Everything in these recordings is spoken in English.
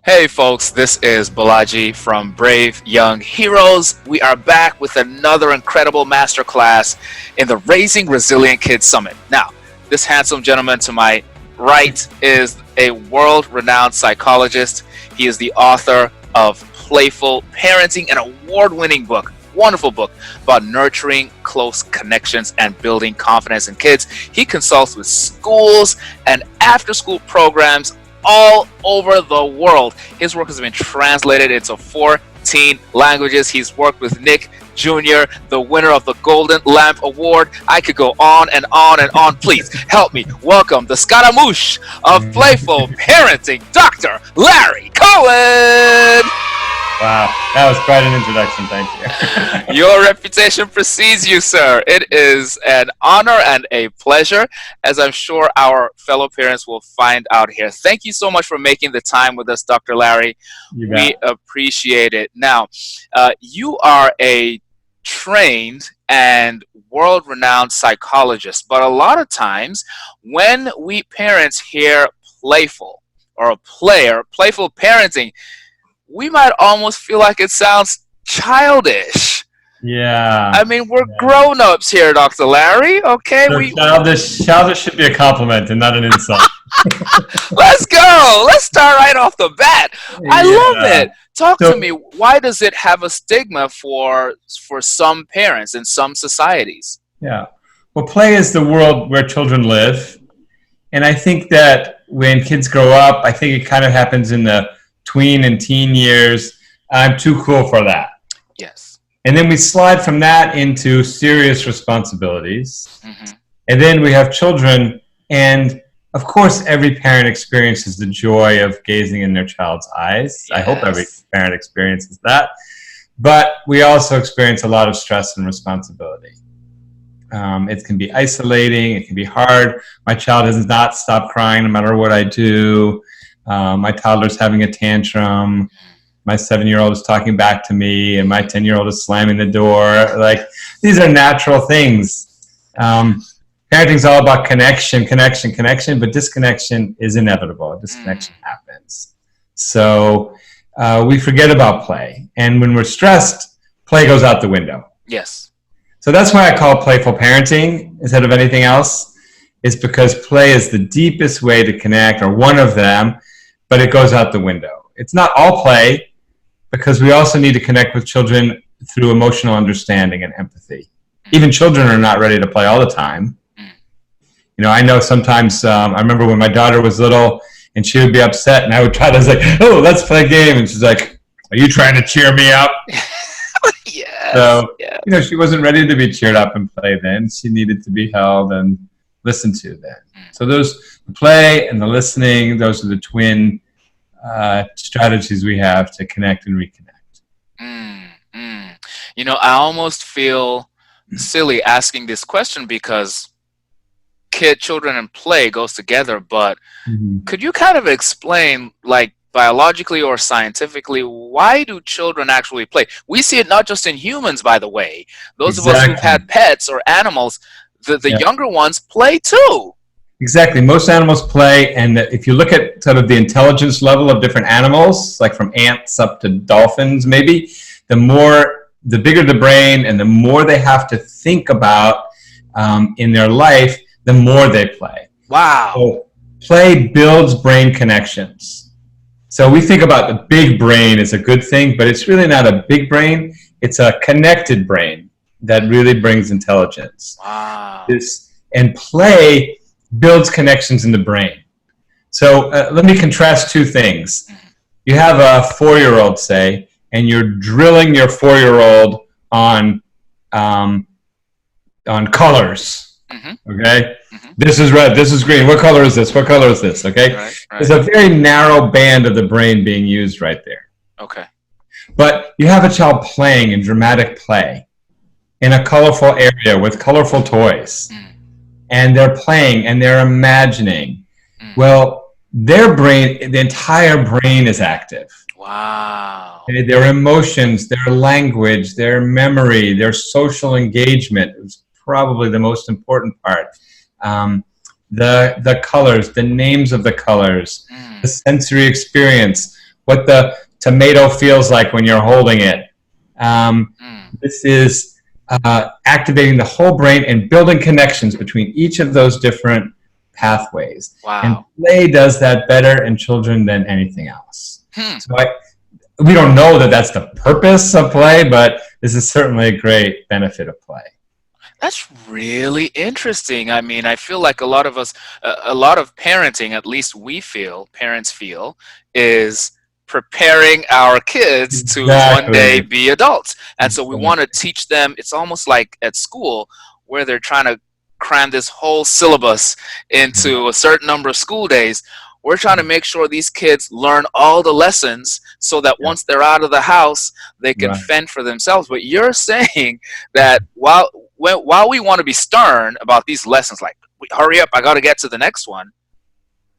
Hey folks, this is Balaji from Brave Young Heroes. We are back with another incredible masterclass in the Raising Resilient Kids Summit. Now, this handsome gentleman to my right is a world-renowned psychologist. He is the author of Playful, Parenting, an award-winning book, wonderful book about nurturing close connections and building confidence in kids. He consults with schools and after-school programs all over the world. His work has been translated into 14 languages. He's worked with Nick Jr., the winner of the Golden Lamp Award. I could go on and on and on. Please help me welcome the Scaramouche of Playful Parenting, Dr. Larry Cohen. Wow, that was quite an introduction. Thank you. Your reputation precedes you, sir. It is an honor and a pleasure, as I'm sure our fellow parents will find out here. Thank you so much for making the time with us, Dr. Larry. We appreciate it. Now, you are a trained and world-renowned psychologist, but a lot of times when we parents hear playful or a player, playful parenting, we might almost feel like it sounds childish. Yeah. I mean, we're grown-ups here, Dr. Larry, okay? So childish should be a compliment and not an insult. Let's go. Let's start right off the bat. I love it. Talk to me. Why does it have a stigma for some parents in some societies? Yeah. Well, play is the world where children live. And I think that when kids grow up, I think it kind of happens in the tween and teen years. I'm too cool for that. Yes. And then we slide from that into serious responsibilities. Mm-hmm. And then we have children. And of course, every parent experiences the joy of gazing in their child's eyes. Yes. I hope every parent experiences that. But we also experience a lot of stress and responsibility. It can be isolating. It can be hard. My child does not stop crying no matter what I do. My toddler's having a tantrum. My 7-year-old is talking back to me, and my 10-year-old is slamming the door. Like, these are natural things. Parenting's all about connection, but disconnection is inevitable. Disconnection happens. So we forget about play. And when we're stressed, play goes out the window. Yes. So that's why I call it playful parenting instead of anything else, is because play is the deepest way to connect, or one of them, but it goes out the window. It's not all play, because we also need to connect with children through emotional understanding and empathy. Even children are not ready to play all the time. You know, I know sometimes, I remember when my daughter was little and she would be upset and I would try to say, oh, let's play a game. And she's like, are you trying to cheer me up? Yes. So, you know, she wasn't ready to be cheered up and play then. She needed to be held and listened to then. So those, the play and the listening, those are the twin strategies we have to connect and reconnect. You know, I almost feel silly asking this question because children and play goes together, but could you kind of explain, like, biologically or scientifically, why do children actually play? We see it not just in humans, by the way. Those of us who've had pets or animals, the younger ones play too. Exactly. Most animals play, and if you look at sort of the intelligence level of different animals, like from ants up to dolphins maybe, the bigger the brain and the more they have to think about in their life, the more they play. Wow. So play builds brain connections. So we think about the big brain as a good thing, but it's really not a big brain. It's a connected brain that really brings intelligence. Wow. And play builds connections in the brain. So let me contrast two things. You have a 4-year-old, say, and you're drilling your 4-year-old on colors. Okay? This is red, this is green. What color is this? What color is this? Okay? Right. There's a very narrow band of the brain being used right there. Okay. But you have a child playing in dramatic play in a colorful area with colorful toys. And they're playing and they're imagining. Well, their brain, the entire brain is active. Wow. Their emotions, their language, their memory, their social engagement is probably the most important part. The colors, the names of the colors, the sensory experience. what the tomato feels like when you're holding it. Mm. This is activating the whole brain and building connections between each of those different pathways. And Wow. play does that better in children than anything else. Hmm. So we don't know that that's the purpose of play, but this is certainly a great benefit of play. That's really interesting. I mean, I feel like a lot of us, a lot of parenting, at least parents feel, is preparing our kids to one day Exactly. be adults. And so we Exactly. want to teach them, it's almost like at school where they're trying to cram this whole syllabus into a certain number of school days. We're trying to make sure these kids learn all the lessons so that Yeah. once they're out of the house, they can Right. fend for themselves. But you're saying that while we want to be stern about these lessons, like hurry up, I got to get to the next one,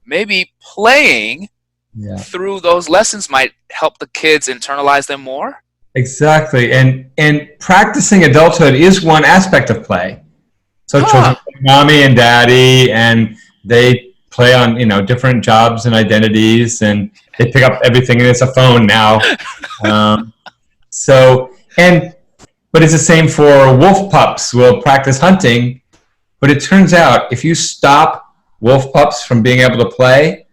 maybe playing Yeah. through those lessons might help the kids internalize them more. Exactly. And practicing adulthood is one aspect of play. So children Huh. play mommy and daddy, and they play on, different jobs and identities, and they pick up everything, and it's a phone now. Um, but it's the same for wolf pups. Will practice hunting, but it turns out if you stop wolf pups from being able to play,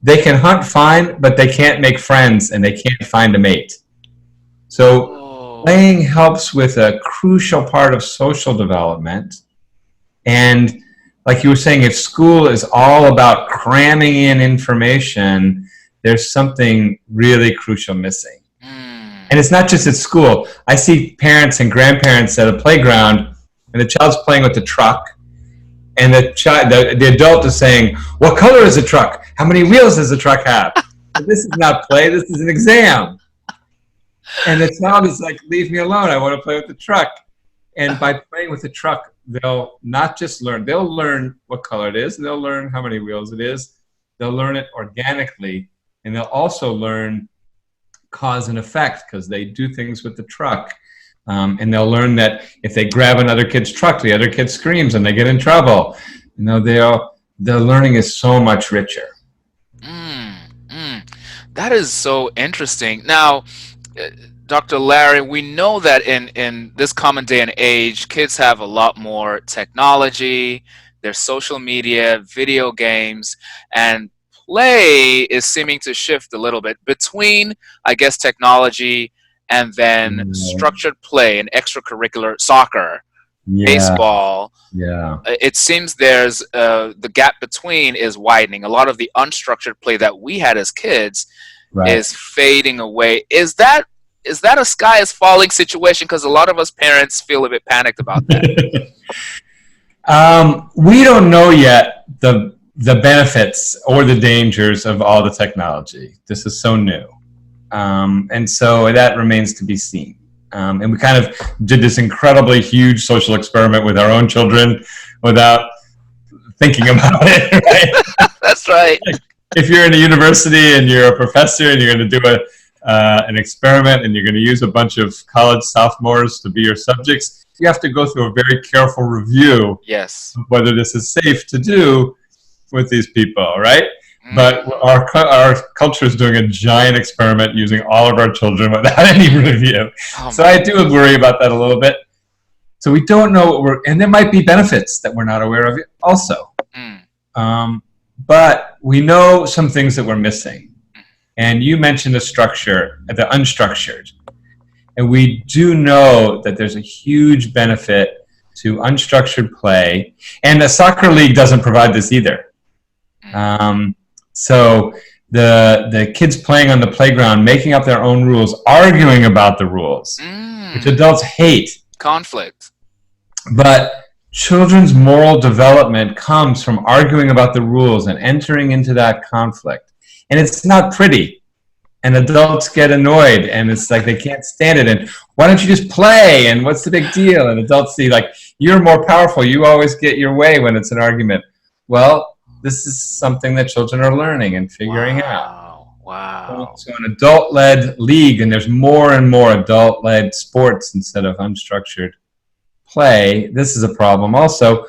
they can hunt fine, but they can't make friends and they can't find a mate. So Oh. playing helps with a crucial part of social development. And like you were saying, if school is all about cramming in information, there's something really crucial missing. Mm. And it's not just at school. I see parents and grandparents at a playground, and the child's playing with the truck, and the adult is saying, "What color is the truck? How many wheels does the truck have?" This is not play. This is an exam. And the child is like, "Leave me alone. I want to play with the truck." And by playing with the truck, they'll not just learn. They'll learn what color it is. They'll learn how many wheels it is. They'll learn it organically, and they'll also learn cause and effect because they do things with the truck. And they'll learn that if they grab another kid's truck, the other kid screams and they get in trouble. Their learning is so much richer. Mm. Mm. That is so interesting. Now, uh, Dr. Larry, we know that in this common day and age, kids have a lot more technology, there's social media, video games, and play is seeming to shift a little bit between, I guess, technology and then structured play and extracurricular soccer, Yeah, baseball. yeah, It seems there's the gap between is widening. A lot of the unstructured play that we had as kids right. is fading away. Is that a sky is falling situation? Because a lot of us parents feel a bit panicked about that. We don't know yet the benefits or the dangers of all the technology. This is so new. And so that remains to be seen. And we kind of did this incredibly huge social experiment with our own children without thinking about it, right? That's right. If you're in a university and you're a professor and you're going to do an experiment and you're going to use a bunch of college sophomores to be your subjects, you have to go through a very careful review Yes. of whether this is safe to do with these people, right? But Mm. our culture is doing a giant experiment using all of our children without any review. Oh So my. I do worry about that a little bit. So we don't know and there might be benefits that we're not aware of also. Mm. But we know some things that we're missing. And you mentioned the structure, the unstructured. And we do know that there's a huge benefit to unstructured play. And the soccer league doesn't provide this either. So the kids playing on the playground, making up their own rules, arguing about the rules, which Mm. adults hate. Conflict. But children's moral development comes from arguing about the rules and entering into that conflict. And it's not pretty. And adults get annoyed, and it's like they can't stand it. And why don't you just play? And what's the big deal? And adults see, like, you're more powerful. You always get your way when it's an argument. Well, this is something that children are learning and figuring out. Wow. Wow. So an adult-led league, and there's more and more adult-led sports instead of unstructured play. This is a problem also.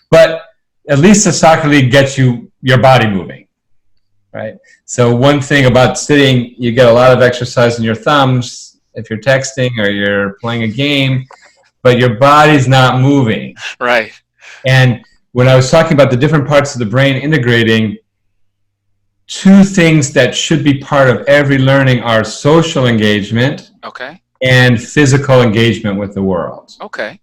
But at least the soccer league gets your body moving. right? So one thing about sitting, you get a lot of exercise in your thumbs if you're texting or you're playing a game, but your body's not moving. Right. And when I was talking about the different parts of the brain integrating, two things that should be part of every learning are social engagement Okay. and physical engagement with the world. Okay.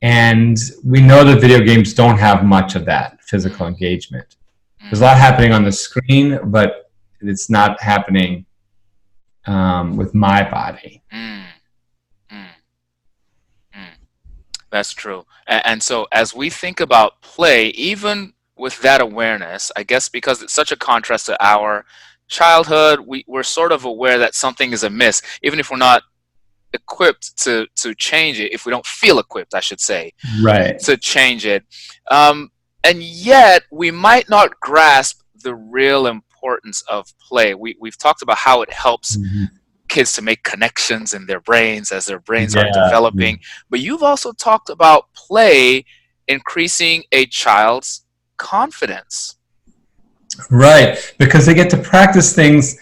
And we know that video games don't have much of that physical engagement. There's a lot happening on the screen, but it's not happening with my body. Mm, mm, mm. That's true. And so as we think about play, even with that awareness, I guess because it's such a contrast to our childhood, we're sort of aware that something is amiss, even if we're not equipped to change it, if we don't feel equipped, I should say, Right. to change it. And yet we might not grasp the real importance of play. We've talked about how it helps kids to make connections in their brains as their brains are Yeah. developing. But you've also talked about play increasing a child's confidence. Right, because they get to practice things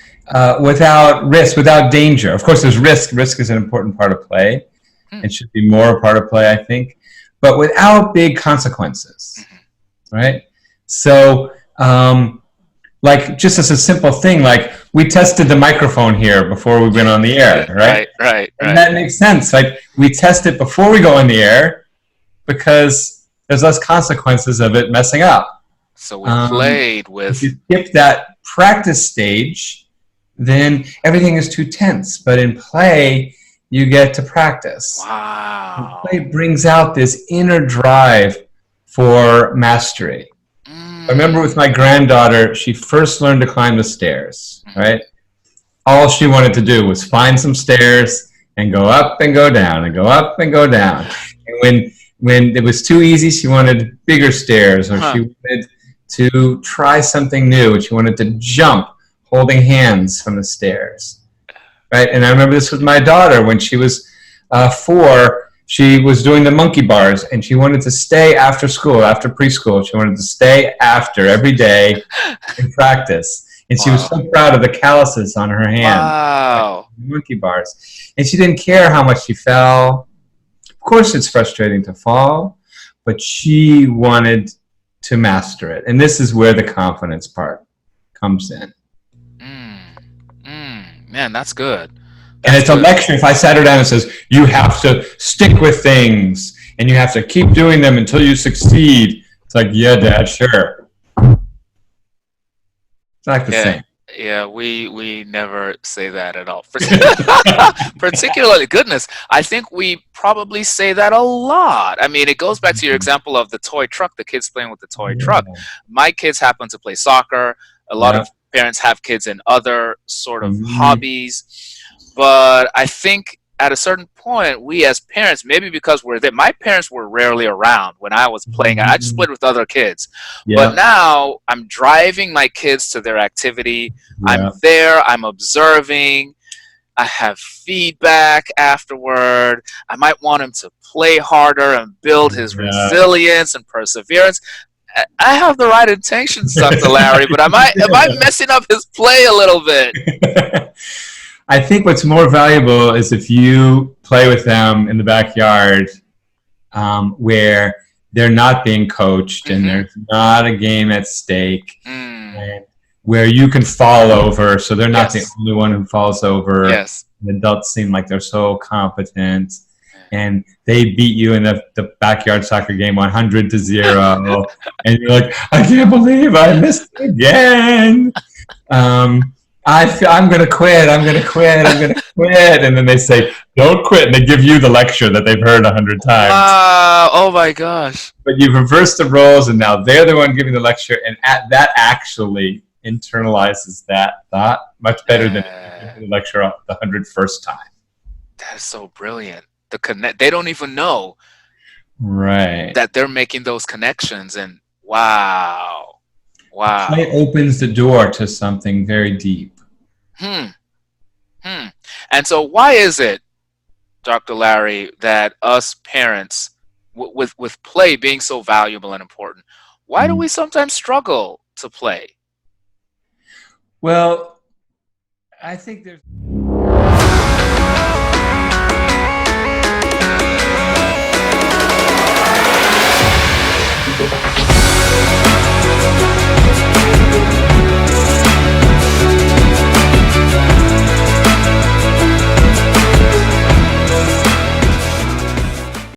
without risk, without danger. Of course, there's risk. Risk is an important part of play. It should be more a part of play, I think, but without big consequences, right? So, like, just as a simple thing, like, we tested the microphone here before we went on the air, right? Right. And that makes sense. Like, we test it before we go on the air because there's less consequences of it messing up. So we played with. If you skip that practice stage, then everything is too tense. But in play, you get to practice. Wow. And play brings out this inner drive for mastery. I remember with my granddaughter, she first learned to climb the stairs, right? All she wanted to do was find some stairs and go up and go down and go up and go down. And when it was too easy, she wanted bigger stairs, or she wanted to try something new, and she wanted to jump holding hands from the stairs, right? And I remember this with my daughter when she was 4. She was doing the monkey bars, and she wanted to stay after school, after preschool. She wanted to stay after every day and practice. And she was so proud of the calluses on her hand. Wow. Monkey bars. And she didn't care how much she fell. Of course, it's frustrating to fall, but she wanted to master it. And this is where the confidence part comes in. Man, that's good. And it's a lecture. If I sat her down and says, you have to stick with things and you have to keep doing them until you succeed. It's like, yeah, Dad, sure. It's not the same. Yeah, we never say that at all. Particularly, goodness, I think we probably say that a lot. I mean, it goes back to your example of the toy truck, the kids playing with the toy truck. My kids happen to play soccer. A lot of parents have kids in other sort of hobbies. But I think at a certain point, we as parents, maybe because we're there, my parents were rarely around when I was playing. I just played with other kids. But now I'm driving my kids to their activity. I'm there. I'm observing. I have feedback afterward. I might want him to play harder and build his resilience and perseverance. I have the right intentions, Dr. Larry, but am I messing up his play a little bit? I think what's more valuable is if you play with them in the backyard where they're not being coached and there's not a game at stake, and where you can fall over, so they're not the only one who falls over. The adults seem like they're so competent, and they beat you in the backyard soccer game 100-0, and you're like, I can't believe I missed it again. I'm going to quit. I'm going to quit. I'm going to quit. And then they say, don't quit. And they give you the lecture that they've heard 100 times. Wow. Oh, my gosh. But you've reversed the roles, and now they're the one giving the lecture. And that actually internalizes that thought much better than the lecture the 101st time. That is so brilliant. They don't even know that they're making those connections. And wow. Play opens the door to something very deep. And so why is it, Dr. Larry, that us parents, with play being so valuable and important, why do we sometimes struggle to play? Well, I think there's